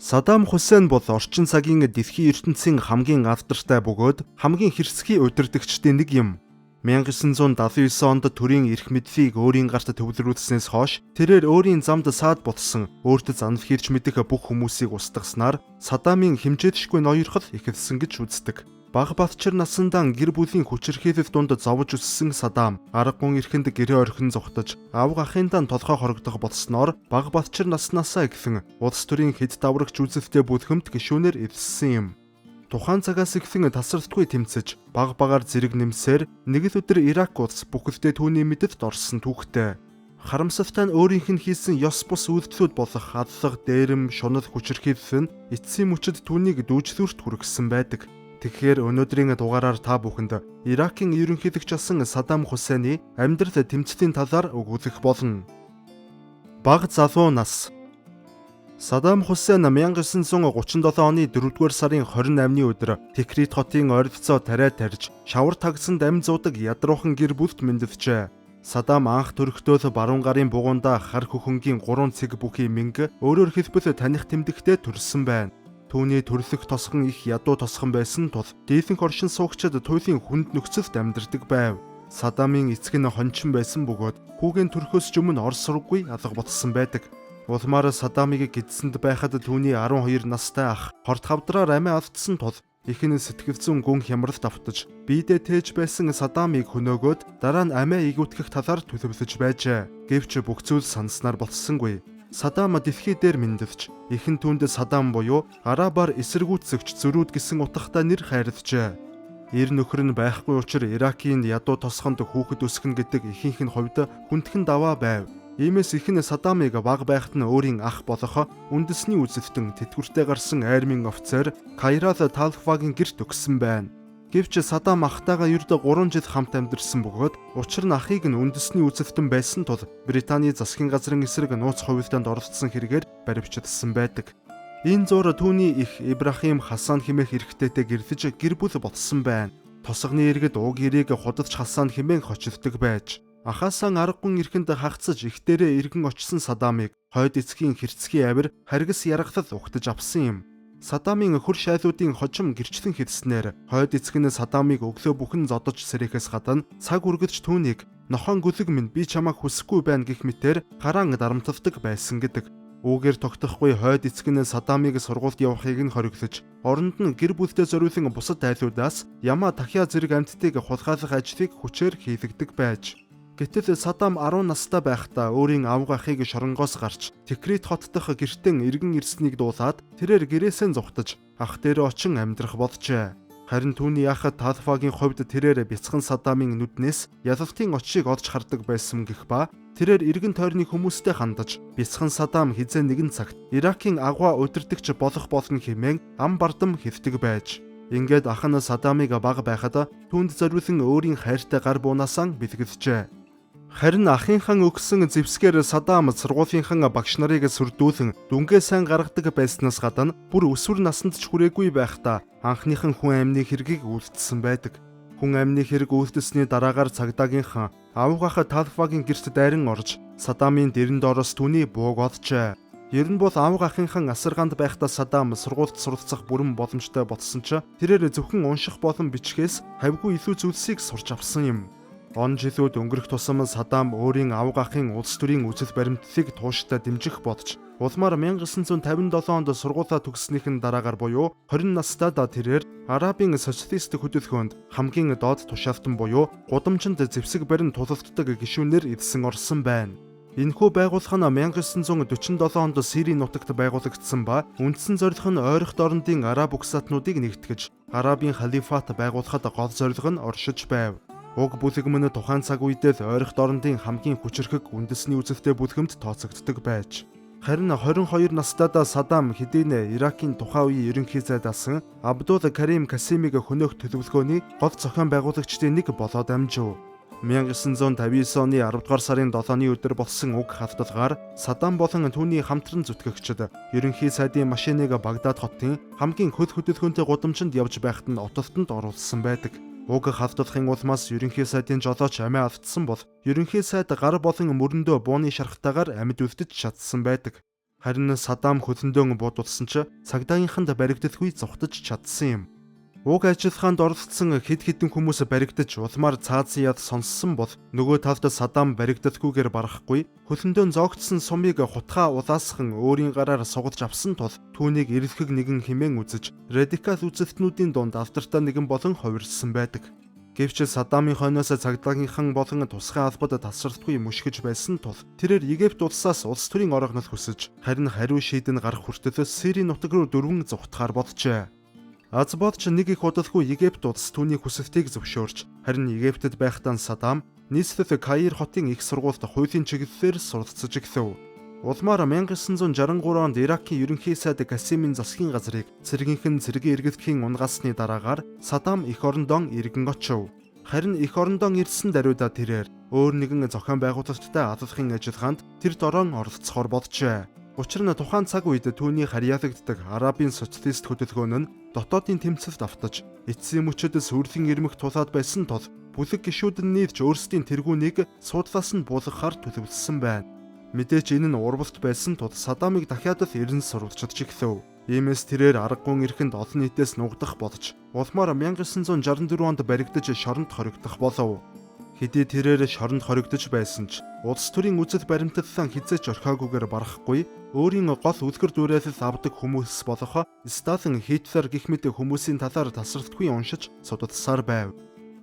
Саддам Хусейн бол орчин цагийн дэлхийн ертөнцийн хамгийн алдартай бөгөөд хамгийн хэрцгий удирдагчдын нэг юм. 1979 онд төрийн эрх мэдлийг өөрийн гарт төвлөрүүлснээс хойш тэрээр өөрийн замд саад ботсон, өөртөө занв хэрч мэдэх бүх хүмүүсийг устгаснаар Саддамын хэмжээшгүй ноёрхол эхэлсэн гэж үздэг. Бага батчир насандаа гэр бүлийн хүчирхийлэл дунд зовж өссөн Саддам аргагүй эрхэнд гэрээ орхин зугтаж, авга ахындаа толгой хорогдох болсноор бага батчир наснаасаа эхлэн улс төрийн хэд даврагч үзэлтэй бүлхэмт гишүүнээр эвссэн юм. Тухайн цагаас эхлэн тасралтгүй тэмцэж, баг багаар зэрэг нэмсээр нэг л өдөр Ирак улс бүхэлдээ түүний мэдэлд орсон түүхтэй. Харамсалтай нь өөрийнх нь хийсэн ёс бус үйлдэлүүд болох аллах, дээрэм, шунал хүчирхийлэл нь эцсийн мөчөд түүнийг дүүжлүүрт хүргэсэн байдаг. Тэгэхээр өнөөдрийн дугаараар та бүхэнд Иракийн ерөнхийлөгч асан Саддам Хусейны амьдрал тэмцлийн талаар өгүүлэх болно. Бага залуу нас. Саддам Хусейн 1937 оны 4-р сарын 28-ны өдөр Тикрит хотын ойролцоо тариа тарьж, шавар тагсанд амь зуудаг ядруухан гэр бүлд мэндэлжээ. Саддам анх төрөхдөө баруун гарын бугуунда хар хөхөнгийн 3 цэг бүхий мэнгэ, өөрөөр хэлбэл таних тэмдэгтээ төрсөн байна. Түүний төрлөх тосгон их ядуу тосгон байсан тул дийлэнх оршин суугчид туйлын хүнд нөхцөлд амьдардаг байв. Саддамын эцэг нь хончин байсан бөгөөд хүүгийн төрхөөс ч өмнө ор сурггүй алга болсон байдаг. Улмаар Саддамыг гидсэнд байхад түүний 12 настай ах хорт хавдраар амиа алдсан тул их нь сэтгэл зүйн гүн хямралд автаж, биедээ тээж байсан Саддамыг хөнөөгөөд дараа нь амиа игүүтгэх талаар төлөвлөж байжээ. Гэвч бүх зүйл санснаар болсонгүй. Саддам дэлхий дээр мэндэлж, эхэн түүнд Саддам буюу арабаар эсэргүүцэгч зөрүүд гэсэн утгатай нэр хайрлажээ. Эр нөхөр нь байхгүй учраас Иракийн ядуу тосгонд хүүхэд өсгөн гэдэг ихэнх нь хувьд хүндхэн даваа байв. Иймээс их нь Саддамыг бага байхад нь өөрийн ах болох үндэсний үзэлтэн тэтгэвртэй гарсан армийн офицер Кайрал Талфагийн гэрт өгсөн байна. Гэвч Саддам ахтайгаа ердө 3 жил хамт амьдарсан бөгөөд учир нь ахыг нь үндэсний үзэлтэн байсан тул Британий засгийн газрын эсрэг нууц хувилдаанд оролцсон хэрэгээр баривчилсан байдаг. Энэ зуур түүний их Ибрахим Хасан хэмээх эрэгтэйтэй гэрлэж гэр бүл болсон байна. Тосгоны иргэд уг ирийг худалч Хасан хэмээн хочилдог байж, ахаасаа аргагүй эрхэнд хагцаж ихтэрээ иргэн очсон Саддамыг хойд эцгийн хэрцгий авир харгас яргалал угтаж авсан юм. Саддамын хөр шайлуудын хожим гэрчлэн хэлснээр хойд эцэг нь Саддамыг өглөө бүхэн зодож сэрэхээс гадна цаг үргэлж түүнийг "Нохон гүлэг минь би чамайг хүсэхгүй байна" гэх мэтээр хараан дарамталдаг байсан гэдэг. Үүгээр тогтохгүй хойд эцэг нь Саддамыг сургуульд явахыг нь хориглож, оронд нь гэр бүлтэй зориулсан бусад айлуудаас ямаа дахиа зэрэг амьтдыг хулгайлах ажлыг хүчээр хийлгдэг байж. Гэтэл Саддам 10 настай байхдаа өөрийн авга ахыг шоронгоос гарч Тикрит хот дахь гэртэн иргэн ирснийг дуулаад тэрээр гэрээсээ зугтаж ах дээрээ очин амьдрах болжээ. Харин түүний ах Талфагийн хувьд тэрээр бяцхан Саддамын нүднээс ялалтын очийг олж хардаг байсан гэх ба тэрээр иргэн тойрны хүмүүстэй хандаж бяцхан Саддам хизээ нэгэн цагт Иракийн агуу удирдагч болох болно хэмээн ам бардам хэвдэг байж. Ингээд ах нь Саддамыг бага байхад түүнд зориулсан өөрийн хайртай гар буунаасаа бэлгэлжээ. Харин ахынхан өгсөн зэвсгээр Саддам сургуулийнхаа багш нарыг сүрдүүлэн дүнгээ сайн гаргадаг байснаас гадна бүр өсвөр наснд ч хүрээгүй байхдаа анхныхан хүн амны хэргийг үйлдэлсэн байдаг. Хүн амны хэрэг үйлдэлсний дараагаар цагдаагийнхан авгах Талфагийн гэрт дайран орж Саддамын дэрэн доороос түүний бууг олжээ. Ер нь бол авга ахынхан асаргаанд байхдаа Саддам сургуульд суралцах бүрэн боломжтой болсон ч тэрээр зөвхөн унших болон бичгээс хавьгүй илүү зүйлсийг сурч авсан юм. Он жилүүд өнгөрөх тусам Саддам өөрийн авга ахын улс төрийн үзэл баримтлалыг тууштай дэмжих бодж, улмаар 1957 онд сургуулаа төгссөнийхэн дараагаар буюу 20 настайдаа тэрээр Арабын социалист хөдөлгөөнд хамгийн доод тушаалтан буюу гудамжинд зэвсэг барин тулалддаг гишүүнээр эдсэн орсон байна. Энэхүү байгууллага нь 1947 онд Сирийн нутагт байгуулагдсан ба үндсэн зорилго нь ойролт орондын араб угсаатнуудыг нэгтгэж Арабын халифат байгуулахад гол зорилго нь оршиж байв. Уг бүлэг мөн тухайн цаг үед л ойролт орондын хамгийн хүчирхэг үндэсний үзэлтэй бүлгэмд тооцогддог байж. Харин 22 настайдаа Саддам хэдийнэ Иракийн тухайн үеийн ерөнхий сайд асан Абдул Карим Касимыг хөнөөх төлөвлөгөөний гол зохион байгуулагчдын нэг болоод амжив. 1959 оны 10 дугаар сарын 7-ны өдөр болсон уг халдлагаар Саддам болон түүний хамтран зүтгэгчид ерөнхий сайдын машиныг Багдад хотын хамгийн хөл хөдөлгөөнтэй гудамжинд явж байхад нь отолтонд оруулсан байдаг. Уг халдлагын улмаас ерөнхий сайдын жолооч амиа автсан бол ерөнхий сайд гар болон мөрөндөө бууны шархтайгаар амьд үлдэж чадсан байдаг. Харин Саддам хөлөндөө буудулсан ч цагдаагийнханд баригддаггүй зугтаж чадсан юм. Уг ажиллагаанд оролцсон хэд хэдэн хүмүүс баригдаж улмаар цаазын яд сонссон бол нөгөө талд Саддам баригддаггүйгээр барахгүй хөлөндөө зоогдсон сумыг хутгаа улаасхан өөрийн гараар сугалж авсан тул түүнийг эрэлхэг нэгэн хэмээн үзэж радикал үзэлтнүүдийн дунд алдартай нэгэн болон хувирсан байдаг. Гэвч Саддамын хойноос цагдаагийнхан болон тусгай албад тасралтгүй мушгиж байсан тул тэрээр Египт улсаас улс төрийн орогнол хүсэж харин хариу шийдэн гарах хүртэл Сирийн нутаг руу дөрвөн зугтахаар боджээ. Аз бодч нэг их удалгүй Египт улс түүний хүсэлтийг зөвшөөрч харин Египтэд байхдаа Саддам нийслэл Каир хотын их сургуульд хуулийн чиглэлээр суралцж эхлэв. Улмаар 1963 онд Иракийн ерөнхий сайд Касимын засгийн газрыг цэргийнхэн цэргийн эргэлтхийн унгасны дараагаар Саддам эх орондоо иргэн очив. Харин эх орондоо ирсэн даруйда тэрээр өөр нэгэн зохион байгуулалттай аллахын ажиллагаанд тэр дорон оролцохоор боджээ. Учир нь тухайн цаг үед түүний харьяалагддаг Арабын социалист хөдөлгөөн нь дотоодын тэмцэлд автаж эцсийн мөчөд сүрлийн ирмэх тулаад байсан тул бүлэг гишүүд нь нийлж өөрсдийн тэргүүнийг суудлаас нь буулгахаар төлөвлөсөн байна. Мэдээч энэ нь урвалт байсан тул Саддамыг дахиад л эрен сурвалждаж эхлэв. Иймээс тэрээр аргагүй эрхэнд олон нийтээс нугдах болж улмаар 1964 онд баригдаж шоронд хоригдох болов. Хэдий тэрээр шоронд хоригдож байсан ч улс төрийн үзэл баримтлалаа хизээч орхиогүйгээр барахгүй өөрийн гол үлгэр дуурайл авдаг хүмүүс болох Сталин, Хитлер гэх мэт хүмүүсийн талаар тасралтгүй уншиж судалсаар байв.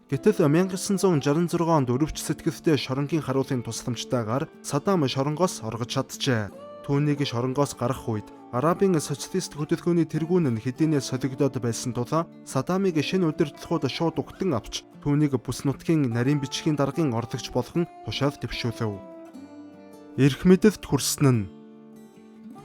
Гэтэл 1966 онд өрөвч сэтгэлтэй шоронгийн харуулын тусламжтайгаар Саддам шоронгоос оргож чаджээ. Түүнийг шоронгоос гарах үед Арабын социалист хөдөлгөөний тэргүүн нь хэдийнэ солигдоод байсан тул Саддамыг шинэ удирдлагууд шууд угтан авч түүнийг бүс нутгийн нарийн бичгийн даргын орлогч болгон тушаал дэвшүүлв. Эрх мэдэлд хүрсэн нь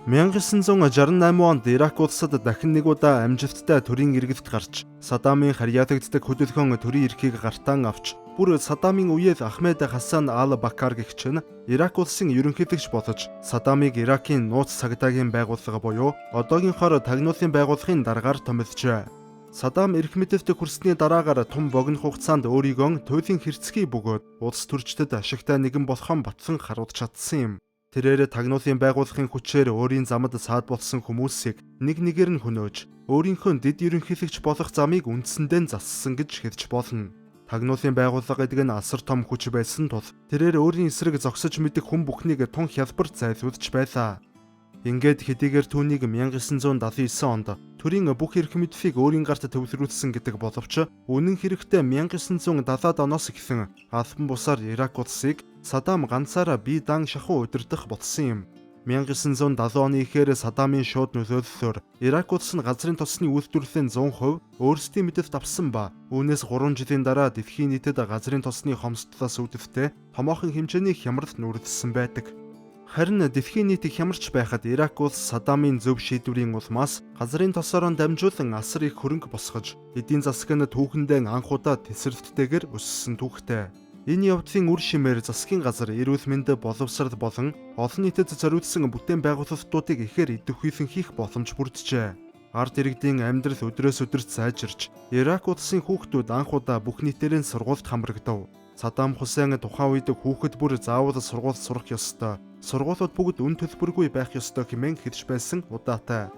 1968 онд Ирак улсад дахин нэг удаа амжилттай төрийн эргэлт гарч Саддамын харьяалагддаг хөдөлгөөн төрийн эрхийг гартаан авч бүр Саддамын үеэл Ахмед Хасан Ал-Бакар гэгч нь Ирак улсын ерөнхийлөгч болж Саддамыг Иракийн нууц цагдаагийн байгууллага буюу одоогийнхоор тагнуулын байгууллагын дараагаар томилжээ. Саддам эрх мэдэлд хүрсний дараагаар том богино хугацаанд өөрийгөө туйлын хэрцгий бөгөөд улс төрчдөд ашигтай нэгэн болохон батлан харуулж чадсан юм. Тэрээр тагнуулын байгууллагын хүчээр өөрийн замд саад болсон хүмүүсийг нэг нэгээр нь хөнөөж өөрийнхөө дэд ерөнхийлөгч болох замыг үндсэндээ зассан гэж хэлж болно. Тагнуулын байгууллага гэдэг нь асар том хүч байсан тул тэрээр өөрийн эсрэг зогсож мэдэх хүн бүхнийг тун хялбар зайлуулж байлаа. Ингээд хэдийгээр түүнийг 1979 онд төрийн бүх эрх мэдлийг өөрийн гарт төвлөрүүлсэн гэдэг боловч үнэн хэрэгтээ 1970-ад оноос эхлэн албан бусаар Ирак улсыг Саддам ганцаараа бие даан шахуу удирдах болсон юм. 1970 оны ихээр Саддамын шууд нөлөөллөөр Ирак улс нь газрын тосны үйлдвэрлэлийн 100% өөрсдийн мэдэлд авсан ба үүнээс 3 жилийн дараа дэлхийн нийтэд газрын тосны хомсдлоос үүдэлтэй томоохон хэмжээний хямралт нүрдсэн байдаг. Харин дэлхийн нийт хямарч байхад Ирак улс Саддамын зөв шийдвэрийн улмаас газрын тосоор дамжуулан асар их хөрөнгө босгож эдийн засаг нь түүхэндээ анхудаа тесрэлттэйгээр өссөн түүхтэй. Энэ явдлын үр шимээр засгийн газар эрүүл мэнд боловсрал болон олон нийтэд зориулсан бүтээн байгуулалтуудыг ихээр идэвхжүүлэн хийх боломж бүрджээ. Ард иргэдийн амьдрал өдрөөс өдөрт сайжирч Ирак улсын хүүхдүүд анхудаа бүх нийтээрээ сургуульд хамрагдав. Саддам Хусейн тухайн үед хүүхэд бүр заавал сургууль сурах ёстой. Сургуулиуд бүгд үн төлбөргүй байх ёстой хэмээн хэлж байсан удаатай.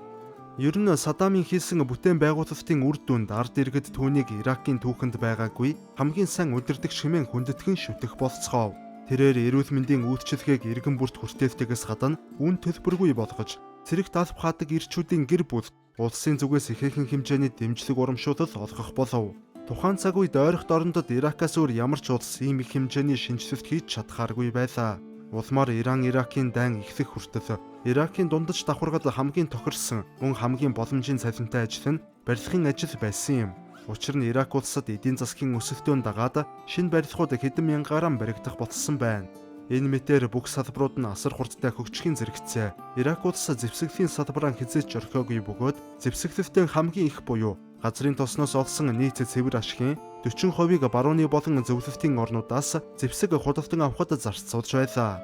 Ер нь Саддамын хийсэн бүтээн байгуулалтын үр дүнд ард иргэд түүнийг Иракийн түүхэнд байгаагүй хамгийн сайн удирдагч хэмээн хүндэтгэн шүтэх болцгоо. Тэрээр эрүүл мэндийн үйлчилгээг иргэн бүрт хүртээлтэйгээс гадна үн төлбөргүй болгож цэрэгт алба хаадаг ирчүүдийн гэр бүл улсын зүгээс ихээхэн хэмжээний дэмжлэг урамшуулал олгох болов. Тухайн цаг үед ойрхон орондод Иракаас өөр ямар ч улс ийм их хэмжээний шинжилэлт хийж чадхааргүй байлаа. Улмаар Иракийн дайн эхлэх хүртэл Иракийн дундаж давхаргал хамгийн тохирсон, мөн хамгийн боломжийн цалинтай ажил нь барилгын ажил байсан юм. Учир нь Ирак улсад эдийн засгийн өсөлтөөн дагаад шинэ барилгууд хэдэн мянгаараа баригдах болсон байна. Энэ мэтээр бүх салбарууд нь асар хурдтай хөгжихийн зэрэгцээ. Ирак улс зэвсэглийн салбараа хязгаарч орхиогүй бөгөөд зэвсэглэлтийн хамгийн их буюу газрын тосноос олсон нийт цэвэр ашигын 40%-ийг барууны болон зөвлөлтийн орнуудаас зэвсэг худалдан авахд зарцуулж байлаа.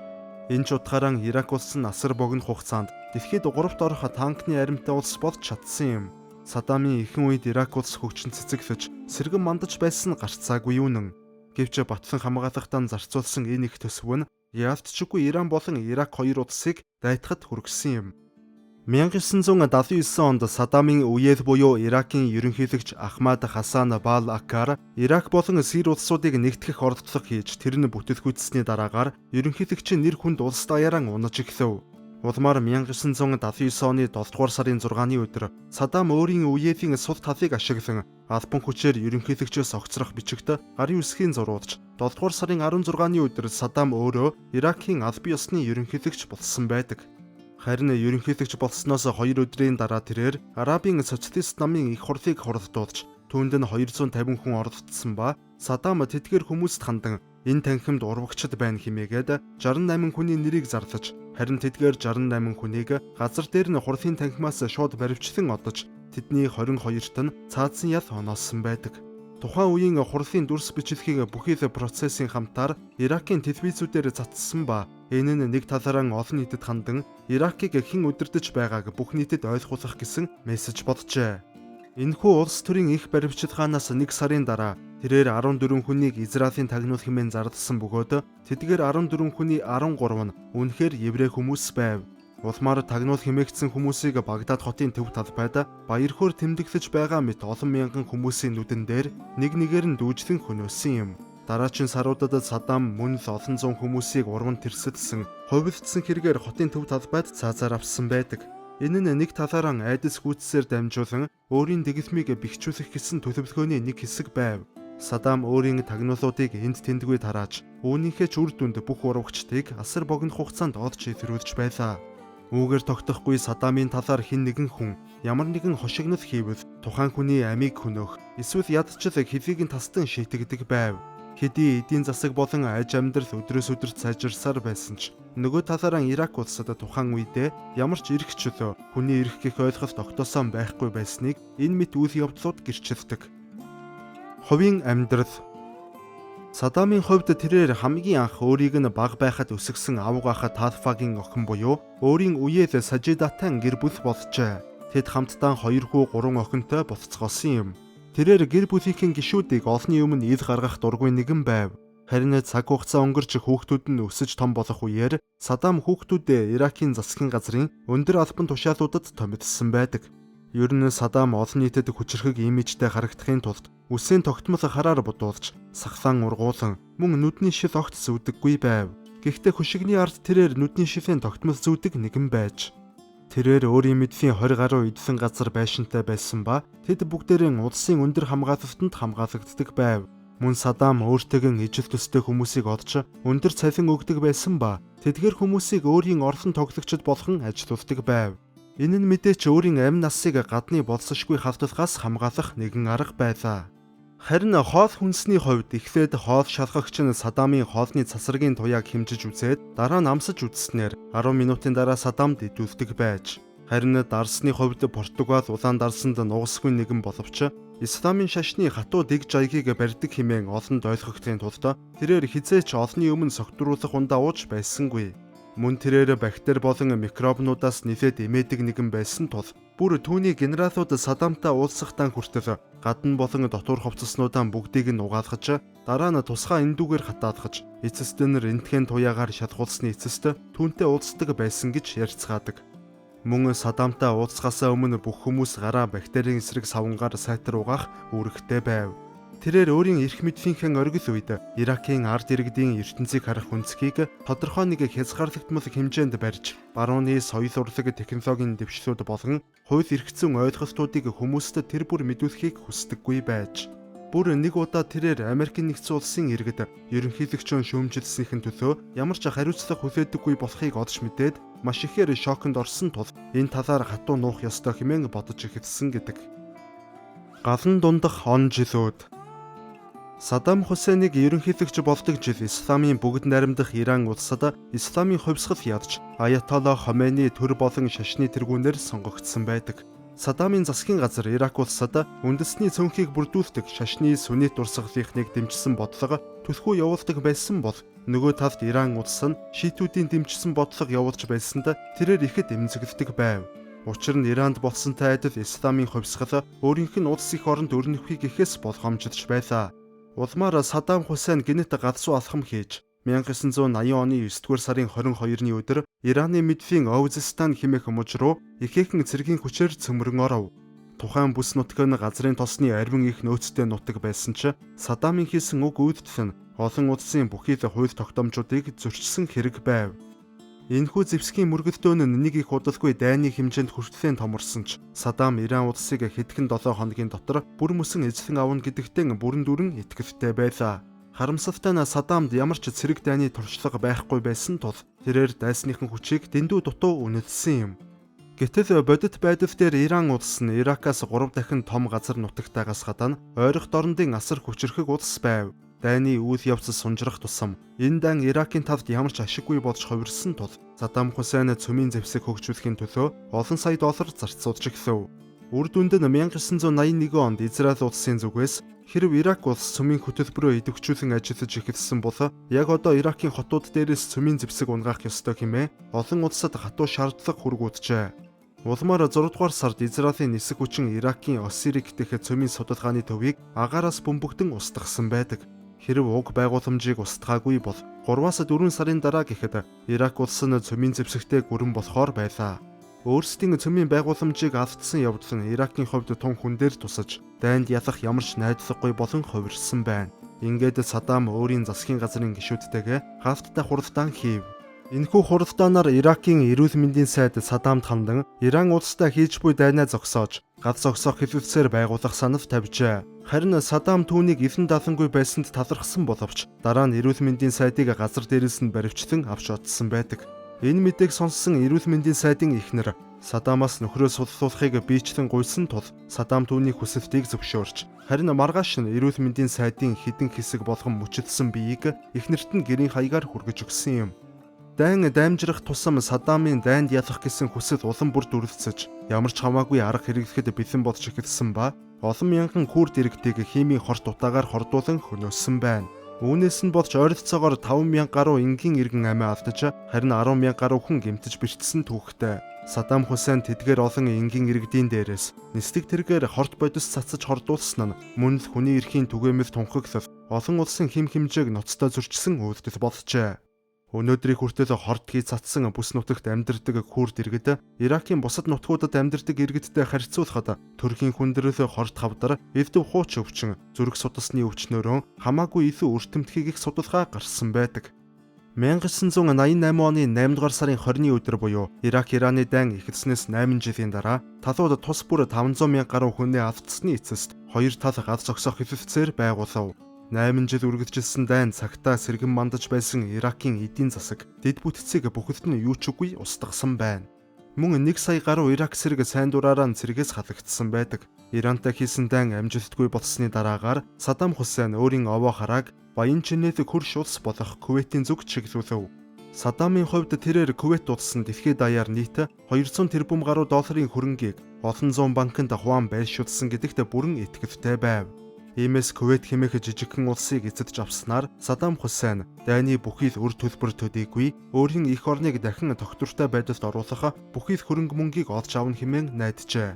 Энэ ч утгаараа Ирак улс нь асар богино хугацаанд дэлхийд 3-т орох танкны аримтай улс болж чадсан юм. Саддамын ихэнх үед Ирак улс хөгжин цэцэглэж сэргэн мандаж байсан гарцаагүй үнэн. Гэвч батлан хамгаалахтаа зарцуулсан энэ их төсөв нь яалтчгүй Иран болон Ирак хоёр улсыг дайтахад хүргэсэн юм. 1979 онд Саддамын үеэл буюу Иракийн ерөнхийлөгч Ахмад Хасан Бал Акар Ирак болон Сирь улсуудыг нэгтгэх оролдлого хийж тэр нь бүтэлгүйцсэний дараагаар ерөнхийлөгчийн нэр хүнд улс даяараа унаж эхлэв. Улмаар 1979 оны 7 дугаар сарын 6-ны өдөр Саддам өөрийн үеэлийн сул талыг ашиглан албан хүчээр ерөнхийлөгчөөс огцрох бичигт гарын үсгийн зуруудж 7 дугаар сарын 16-ны өдөр Саддам өөрөө Иракийн албан ёсны ерөнхийлөгч болсон байдаг. Харин ерөнхийлөгч болсноос 2 өдрийн дараа тэрээр Арабын социалист намын их хурлыг хуралдуулж түүнд нь 250 хүн оролцсон ба Саддам тэдгээр хүмүүст хандан энэ танхимд урвагчд байна хэмээгээд 68 хүний нэрийг зарлаж харин тэдгээр 68 хүнийг газар дээр нь хурлын танхимаас шууд баривчлан одож тэдний 22-т нь цаадсан ял оноосон байдаг. Тухайн үеийн хурлын дүрс бичлэгийг бүхий л процессын хамтаар Иракийн телевизүүдээр цацсан ба энэ нь нэг талаараа олон нийтэд хандан Иракийг хэн удирдах байгааг бүх нийтэд ойлгуулах гэсэн мессеж боджээ. Энэхүү улс төрийн их баривчилгаанаас 1 сарын дараа тэрээр 14 хүнийг Израилийн тагнуул хэмээн зарласан бөгөөд тэдгээр 14 хүний 13 нь үнэхээр еврей хүмүүс байв. Улмаар тагнуул хэмээгдсэн хүмүүсийг Багдад хотын төв талбайд баярхөөр тэмдэглэж байгаа мэт олон мянган хүмүүсийн нүдэн дээр нэг нэгээр нь дүүжлэн хөнөөсөн юм. Дараачин саруудад Саддам мөн л олон зуун хүмүүсийг урман тэрсэлсэн, хувилдсан хэрэгээр хотын төв талбайд цаазаар авсан байдаг. Энэ нь нэг талаараа айдас гүйцсээр дамжуулан өөрийн дэглэмийг бэхжүүлэх гэсэн төлөвлөгөөний нэг хэсэг байв. Саддам өөрийн тагнуулуудыг энд тэндгүй тарааж, үүнийхээ ч үр дүнд бүх урвагчдыг асар богино хугацаанд олж илрүүлж байлаа. Үүгээр тогтохгүй Саддамын талаар хэн нэгэн хүн ямар нэгэн хошигнол хийвэл тухайн хүний амийг хөнөөх, эсвэл ядчил хэвийг нь тастан шийтгдэг байв. Хэдий эдийн засаг болон аж амьдрал өдрөөс өдөрт сайжирсаар байсан ч нөгөө талаараа Ирак улсад тухайн үедээ ямар ч эрх чөлөө, хүний эрх гэх ойлголт тогтоосон байхгүй байсныг энэ мэт үйл явдлууд гэрчилдэг. Хувийн амьдрал. Саддамын хувьд тэрээр хамгийн анх өөрийг нь бага байхад өсгсөн авгаах Талфагийн охин буюу өөрийн үеэл Сажидатан гэр бүл болжээ. Тэд хамтдаа 2 хүү 3 охинтой болцгоосон юм. Тэрээр гэр бүлийнхэн гишүүдийг олонний өмнө ил гаргах дургүй нэгэн байв. Харин цаг хугацаа өнгөрч хүүхдүүд нь өсөж том болох үеэр Саддам хүүхдүүдээ Иракийн засгийн газрын өндөр албан тушаалуудад томилсон байдаг. Ер нь Саддам олон нийтэд хүчрхэг имижтэй харагдахын тулд үсийн тогтмол хараар бодуулж, сахлаан ургуулan мөн нүдний шил огт зүүдэггүй байв. Гэхдээ хөшигний ард тэрээр нүдний шилийн тогтмол зүүдэг нэгэн байж. Тэрээр өөрийн мэдлийн 20 гаруй эдсэн газар байшинтай байсан ба тэд бүгдээрээ улсын өндөр хамгаалалтанд хамгаалагддаг байв. Мөн Саддам өөртөөгөө ижил төстэй хүмүүсийг олж өндөр цалин өгдөг байсан ба тэдгээр хүмүүсийг өөрийн орлон тоглогчд болгон ажилуулдаг байв. Энэ нь мэдээч өөрийн амь насыг гадны болцсошгүй хавталгаас хамгаалах нэгэн арга байлаа. Харин хоол хүнсний хувьд эхлээд хоол шалгагч нь Саддамын хоолны цасрагийн туяаг хэмжиж үзээд дараа нь амсаж үзснээр 10 минутын дараа Саддамд идүүлдэг байж. Харин дарсны хувьд Португал улаан дарсанд нугасгүй нэгэн боловч Исламын шашны хатуу дэг жаягийг барьдаг хэмээн олонд ойлгогдохын тулд тэрээр хизээч олонний өмнө согтруулах ундаа ууж байсангүй. Мөн тэрээр бактери болон микробнуудаас нэлээд эмээдэг нэгэн байсан тул бүр түүний генералууд Саддамтай уулзахтаа хүртэл гадна болон дотор хувцаснуудаа бүгдийг нь угаалгаж дараа нь тусгай эндүүгээр хатаалгаж эцэст нь рентген туяагаар шалгуулсны эцэст түүнтэй уулздаг байсан гэж ярьцгаадаг. Мөн Саддамтай уулзахаасаа өмнө бүх хүмүүс гараа бактерийн эсрэг савнгаар сайтар угаах үүрэгтэй байв. Тэрээр өөрийн эрх мэдлийн оргил үед Иракийн ард иргэдийн ертөнцийг харах үнцгийг тодорхой нэг хязгаарлагдмал хэмжээнд барьж, барууны соёл урлаг технологийн дэвшлүүд болон хууль эрх зүйн ойлголтуудыг хүмүүст тэр бүр мэдүүлэхийг хүсдэггүй байж. Бүр нэг удаа тэрээр Америкийн нэгдсэн улсын иргэд ерөнхийлөгчөөн шүүмжилснийхэн төлөө ямар ч хариуцлага хүлээдэггүй болохыг олж мэдээд маш ихээр шоконд орсон тул энэ талаар хатуу нуух ёстой хэмээн бодож эхэлсэн гэдэг. Галан дундах он жилүүд. Саддам Хусейныг ерөнхийлөгч болдог жил Исламын бүгд найрамдах Иран улсад Исламын хувьсгал ядж Аятолла Хомейни төр болон шашны тэргүүнээр сонгогдсон байдаг. Саддамын засгийн газар Ирак улсад үндэсний цөөнхийг бүрдүүлдэг шашны сүннит дурсгалынхныг дэмжсэн бодлого түлхүү явуулдаг байсан бол нөгөө талд Иран улс нь шиитүүдийн дэмжсэн бодлого явуулж байсанд тэрээр ихэд эмзэглэдэг байв. Учир нь Иранд болсонтой адил Исламын хувьсгал өөрийнх нь улс их оронд өрнөхийг гэхээс болгоомжлж байлаа. Улмаар Саддам Хусейн гинэт галзуу алхам хийж 1980 оны 9-р сарын 22-ны өдөр Ираны мэдфийн Овзстан хэмээх муж руу ихээхэн цэргийн хүчээр цөмрөн оров. Тухайн бүс нутаг нь газрын тосны арвин их нөөцтэй нутаг байсан ч Саддамын хийсэн уг үйлдэл нь олон улсын бүхийд хууль тогтоомжуудыг зөрчсөн хэрэг байв. Энэхүү зэвсгийн мөргөлдөөн нь нэг их удалгүй дайны хэмжээнд хүртлэн томорсон ч Саддам Иран улсыг хэдхэн 7 хоногийн дотор бүр мөсөн эзлэн авна гэдэгтээ бүрэн дүрэн итгэлтэй байлаа. Харамсалтай нь Саддамд ямар ч цэрэг дайны туршлага байхгүй байсан тул тэрээр дайсныхан хүчийг дэндүү дутуу үнэлсэн юм. Гэтэл бодит байдал дээр Иран улс нь Иракаас 3 дахин том газар нутагтаагаас гадна ойрох дорндын асар хүчрхэг улс байв. Дайны үйл явц сунжрах тусам энэ дан Иракийн тавд ямар ч ашиггүй болж хувирсан тул Саддам Хусейн цөмийн зэвсэг хөгжүүлэхийн төлөө олон сая доллар зарцуулж эхлэв. Үр дүнд нь 1981 онд Израиль улсын зүгээс хэрв Ирак улс цөмийн хөтөлбөрөөр идэвхжүүлэн ажиллаж эхэлсэн бол яг одоо Иракийн хотууд дээрээс цөмийн зэвсэг унгаах ёстой хэмээн олон улсад хатуу шаардлага хүргүүджээ. Улмаар 6 дугаар сард Израилийн нисэх хүчин Иракийн Осирик дэх цөмийн судалгааны төвийг агаараас бөмбөгдөн устгасан байдаг. Хэрв уг байгууламжийг устгаагүй бол 3-аас 4 сарын дараа гэхэд Ирак улс нь цөмийн зэвсэгтэй гүрэн болохоор байлаа. Өөрсдийн цөмийн байгууламжийг алдсан явдал нь Иракийн хувьд тун хүн дээр тусаж, дайнд ялах ямар ч найдваргүй болон хувирсан байна. Ингээд Саддам өөрийн засгийн газрын гишүүдтэйгээ гаалттай хуралдаан хийв. Энэхүү хуралдаанаар Иракийн эрүүл мэндийн сайд Саддамд хандан Иран улстай хийж буй дайнаа зогсоож, гал зогсоох хэлэлцээр байгуулах санал тавьжээ. Харин Саддам түүнийг эвэн даалангүй байсанд талархсан боловч дараа нь эрүүл мэндийн сайдыг газар дээрээс нь баривчлан авч одсон байдаг. Энэ мэдээг сонссон эрүүл мэндийн сайдын эхнэр Саддамаас нөхрөө суллуулахыг биечлэн гуйсан тул Саддам түүний хүсэлтийг зөвшөөрч, харин маргааш нь эрүүл мэндийн сайдын хідэн хэсэг болгон мөчилсөн биеийг эхнэрт нь гэрийн хаягаар хүргэж өгсөн юм. Дайн даймжрах тусам Саддамын дайнд ялах гэсэн хүсэл улам бүр дүрлцэж, ямар ч хамаагүй арга хэрэглэхэд бэлэн болж эхэлсэн ба олон мянган күрд иргэдийг химийн хорт утаагаар хордуулан хөнөөсөн байна. Үүнээс нь болж ойролцоогоор 5,000 гаруй энгийн иргэн амиа алдаж, харин 10,000 гаруй хүн гэмтэж бэрчсэн түүхтэй. Саддам Хусейн тэдгээр олон энгийн иргэдийн дээрээс нислэг тэргээр хорт бодис цацаж хордуулсан нь мөн л хүний эрхийн түгээмэл тунхаглал олон улсын хэм хэмжээг ноцтой зөрчсөн үйлдэл болжээ. Өнөөдрийг хүртэл хортгий цацсан бүс нутагт амьдардаг күрд иргэд Иракийн бусад нутгуудад амьдардаг иргэдтэй харьцуулахад төрхийн хүндрэл хорт хавдар, элдв хууч өвчин, зүрх судасны өвчнөөрөө хамаагүй илүү өртөмтгийг их судалгаа гарсан байдаг. 1988 оны 8 дугаар сарын 20-ны өдөр буюу Ирак Ираны дайн эхэлснээс 8 жилийн дараа талууд тус бүр 500,000 гаруй хүнээ автсны эцэст хоёр тал гал зогсоох хэлэлцээр байгуулав. 8 жил үргэлжилсэн дайн цагтаа сэргэн мандаж байсан Иракийн эдийн засаг, дэд бүтцийг бүхэлд нь юу ч үгүй устгасан байна. Мөн 1 сая гаруй Ирак сэрэг сайн дураараа цэргээс халагдсан байдаг. Ирантай хийсэн дайн амжилтгүй болсны дараагаар Саддам Хусейн өөрийн овоо харааг баян чинээд хөрш улс болох Кувейтийн зүг чиглүүлв. Саддамын хувьд тэрээр Кувейт улс нь дэлхийд даяар нийт 200 тэрбум гаруй долларын хөрөнгийг олон зуун банкнд хуваан байршуулсан гэдэгт бүрэн итгэлтэй байв. Иймээс Кувейт хэмээх жижигхэн улсыг эзэдж авснаар Саддам Хусейн дайны бүхий л үр төлбөр төдийгүй өөрийн эх орныг дахин тогтвортой байдалд оруулах бүхий л хөрөнгө мөнгийг олж авна хэмээн найджээ.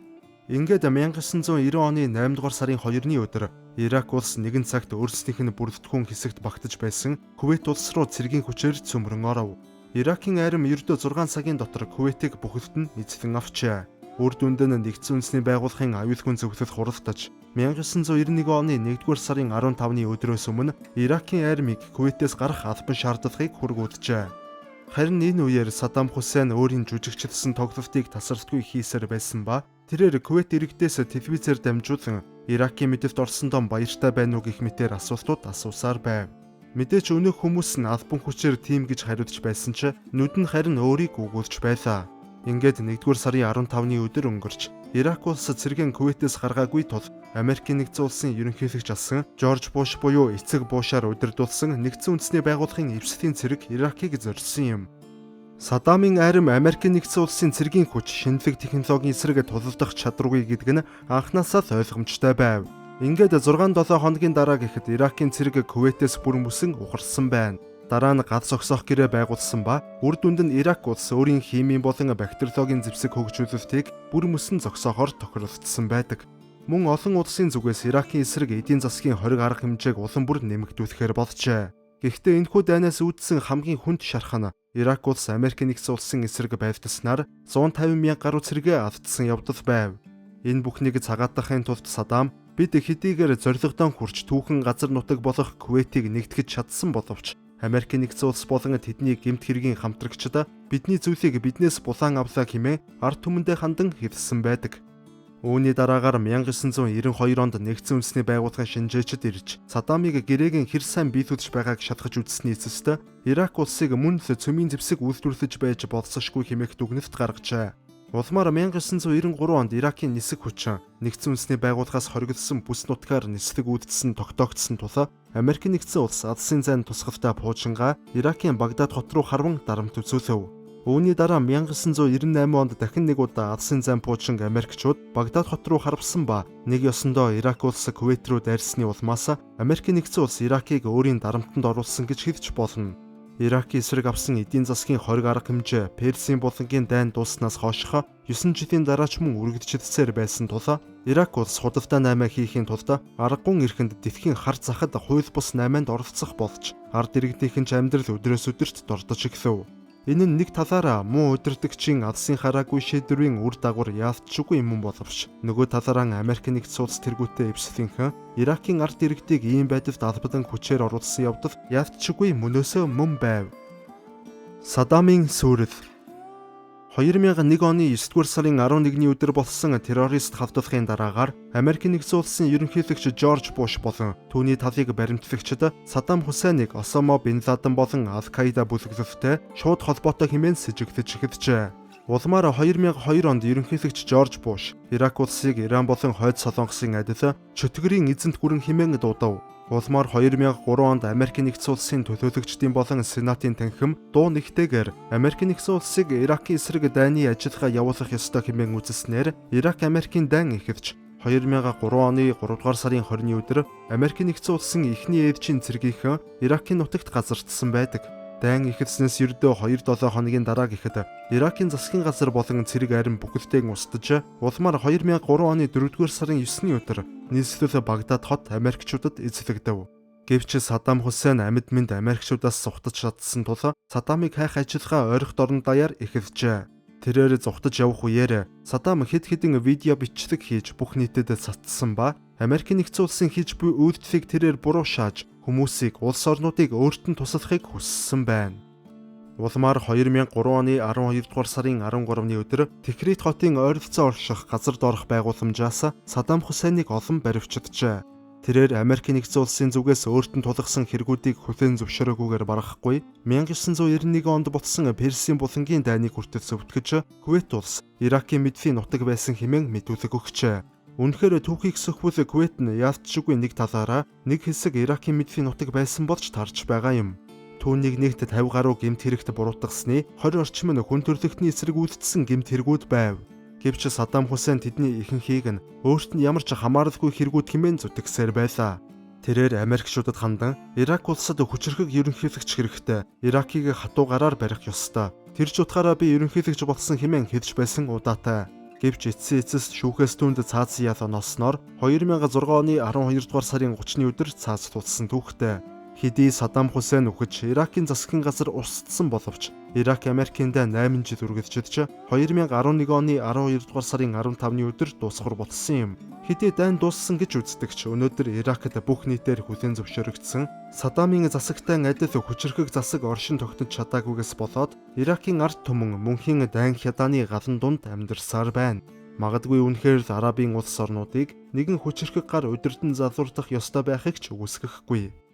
Ингээд 1990 оны 8 дугаар сарын 2-ны өдөр Ирак улс нэгэн цагт өөрсдийнх нь бүрэлдэхүүн хэсэгт багтаж байсан Кувейт улс руу цэргийн хүчээр цөмрөн оров. Иракийн арим ердөө 6 цагийн дотор Кувейтийг бүхэлд нь эзлэн авчээ. Үр дүнд нь нэгдсэн үндэсний байгууллагын аюулгүй зөвлөлд хуралдаж 1991 оны 1-р сарын 15-ны өдрөөс өмнө Иракийн армийг Кувейтээс гарах албан шаардлагыг хүргүүлжээ. Харин энэ үеэр Саддам Хусейн өөрийн жүжигчилсэн тоглолтыг тасралтгүй хийсээр байсан ба тэрээр Кувейт иргэдээс телевизээр дамжуулан Иракийн мэдэлд орсон дом баяртай байна уу гэх мэтээр асуултууд асуусаар байв. Мэдээч өнөөх хүмүүс нь албан хүчээр тийм гэж хариулж байсан ч нүд нь харин өөрийг үгүүлж байлаа. Ингээд 1-р сарын 15-ны өдөр өнгөрч Ирак улс цэргийн Кувейтээс гаргаагүй тул Америкийн нэгдсэн улсын ерөнхийлөгч асан Жорж Буш буюу эцэг Бушаар удирдуулсан нэгдсэн үндэсний байгууллагын эвслийн цэрэг Иракийг зорьсон юм. Саддамын арим Америкийн нэгдсэн улсын цэргийн хүч шинэлэг технологийн эсрэг тулалдах чадваргүй гэдэг нь анхнаасаа л ойлгомжтой байв. Ингээд 6-7 хоногийн дараа гэхэд Иракийн цэрэг Кувейтээс бүр мөсөн ухарсан байна. Дараа нь гал зогсоох гэрээ байгуулсан ба үр дүнд нь Ирак улс өөрийн химийн болон бактериологийн зэвсэг хөгжүүлэлтийг бүр мөсөн зогсоохоор тохиролцсон байдаг. Мөн олон улсын зүгээс Иракийн эсрэг эдийн засгийн хориг арга хэмжээг улам бүр нэмэгдүүлэхээр болжээ. Гэхдээ энэхүү дайнаас үүдсэн хамгийн хүнд шарх нь Ирак улс Америк нэгдсэн улсын эсрэг байвтаснаар 150,000 гаруй цэргээ алдсан явдал байв. Энэ бүхнийг цагаатгахын тулд Саддам бид хэдийгээр зорилгодоо хүрч түүхэн газар нутаг болох Кувейтийг нэгтгэж чадсан боловч Америк нэгдсэн улс болон тэдний гэмт хэргийн хамтрагчид бидний зүйлийг биднээс булаан авлаа хэмээн ард түмэндээ хандан хэлсэн байдаг. Үүний дараагаар 1992 онд нэгдсэн үндэсний байгууллагын шинжээчид ирж Саддамыг гэрээгийн хэр сайн биелүүлж байгааг шалгаж үзсний эцэст Ирак улсыг мөн л цөмийн зэвсэг үйлдвэрлэж байж болцсошгүй хэмээх дүгнэлт гаргажээ. Улмаар 1993 онд Иракийн нисэх хүчин нэгдсэн үндэсний байгууллагаас хоригдсон бүс нутгаар нислэг үүдсэн тогтоогдсон тул Америк нэгдсэн улс Алсын зайн тусгалтаа пуужингаа Иракийн Багдад хот руу харван дарамт үзүүлв. Үүний дараа 1998 онд дахин нэг удаа Алсын зайн пуужинг Америкчууд Багдад хот руу харвсан ба нэг ёсондоо Ирак улс Кувейт руу дайрсны улмаас Америк нэгдсэн улс Иракийг өөрийн дарамтанд оруулсан гэж хэлж болно. Иракийн эсрэг авсан эдийн засгийн хориг арга хэмжээ Персийн булангийн дайн дууснаас хойших 9 жилийн дараа ч мөн үргэлжлэлцээр байсан тул Ирак улс худалдаа 8 хийхийн тулд аргагүй эрхэнд дэлхийн хар захад хууль бус 8-нд оролцох болж ард иргэдийнхэн ч амьдрал өдрөөс өдөрт дордож эхлэв. Энэ нь нэг талаараа муу удирдагчийн алсын хараагүй шийдвэрийн үр дагавар яалтчгүй юм боловч нөгөө талаараа Америк нэгдсэн улс тэргүүтээ эвслийнхэн Иракийн ард иргэдийг ийм байдалд албадан хүчээр оруулсан явдал яалтчгүй мөнөөсөө мөн байв. Саддамын сүрэл 2001 оны 9-р сарын 11-ний өдөр болсон террорист халдлагын дараагаар Америк нэгдсэн улсын ерөнхийлөгч Жорж Буш болон түүний талыг баримтлагчид Саддам Хусейныг Осама бин Ладен болон Аль-Каида бүлэглэлтэй шууд холбоотой хэмээн сэжиглэж эхэлжээ. Улмаар 2002 онд ерөнхийлөгч Жорж Буш Ирак улсыг Иран болон Хойд Солонгосын адил чөтгөрийн эзэнт гүрэн хэмээн дуудав. Улмаар 2003 онд Америк нэгдсэн улсын төлөөлөгчдийн болон Сенатын танхим дуу нэгтэйгээр Америк нэгдсэн улсыг Иракийн эсрэг дайны ажиллагаа явуулах ёстой хэмээн үзүүлснээр Ирак Америкийн дайн эхэлж 2003 оны 3 дугаар сарын 20-ны өдөр Америк нэгдсэн улсын эхний ээлжийн цэргийнхэн Иракийн нутагт газардсан байдаг. Дайн эхэлснээс ердөө 2-7 хоногийн дараа гэхэд Иракийн засгийн газар болон цэрэг арим бүхэлдээ устж улмаар 2003 оны 4-р сарын 9-ний өдөр нийслэл Багдад хот Америкчуудад эзлэгдэв. Гэвч Саддам Хусейн амьд мэнд Америкчуудаас зугтаж чадсан тул Саддамыг хайх ажиллагаа ойрхон дорн даяар эхэлжээ. Тэрээр зугтаж явах үеэр Саддам хэд хэдэн видео бичлэг хийж бүх нийтэд цацсан ба Америк нэгдсэн улсын хийж буй үйлдэлийг тэрээр буруу шааж хүмүүсийг улс орнуудыг өөртөө туслахыг хүссэн байна. Улмаар 2003 оны 12 дугаар сарын 13-ны өдөр Тикрит хотын ойролцоо орших газар доорх байгууламжаас Саддам Хусейныг олон баривчилжээ. Тэрээр Америк нэгдсэн улсын зүгээс өөртөө тулгасан хэрэгүүдийг хүлээн зөвшөөрөхгүйгээр барахгүй 1991 онд болсон Персийн булангийн дайныг хүртэл зөвтгөж Кувейт улс Иракийн мэдфийн нутаг байсан хэмээн мэдүүлэг өгчээ. Үнэхээр түүхийг сөхвөл Кувейт нь яалтчгүй нэг талаараа нэг хэсэг Иракийн мэдфийн нутаг байсан болж тарж байгаа юм. Түүнийг нэгт 50 гаруй гэмт хэрэгт буруутгасны 20 орчим нь хүн төрөлхтний эсрэг үйлдсэн гэмт хэрэгүүд байв. Гэвч Саддам Хусейн тэдний ихэнхийг нь өөрт нь ямар ч хамааралгүй хэрэгүүд хэмээн зүтгэсээр байлаа. Тэрээр Америкчуудад хандан Ирак улсад хүчирхэг ерөнхийлөгч хэрэгтэй, Иракийг хатуу гараар барих ёстой. Тэр ч утгаараа би ерөнхийлөгч болсон хэмээн хэлж байсан удаатай. Гэвч эцсийн эцэст шүүхээс түнд цааз ял оносноор 2006 оны 12 дугаар сарын 30-ны өдөр цаазлуулсан түүхтэй. Хэдий Саддам Хусейн үхэж Иракийн засгийн газар устсан боловч Ирак Америкийн дайн 8 жил үргэлжилж 2011 оны 12 дугаар сарын 15-ны өдөр дуусгар болсон юм. Хэдий дайн дууссан гэж үздэгч өнөөдөр Иракт бүх нийтээр хүлээн зөвшөөрөгдсөн Саддамын засагтай адил хүчирхэг засаг оршин тогтнож чадаагүйгээс болоод Иракийн ард түмэн мөнхийн дайн хядааны галан дунд амьдарсаар байна. Магадгүй үнэхээр Арабын улс орнуудыг нэгэн хүчирхэг гар удирдан залуурдах ёстой байхыг ч үгүйсгэхгүй.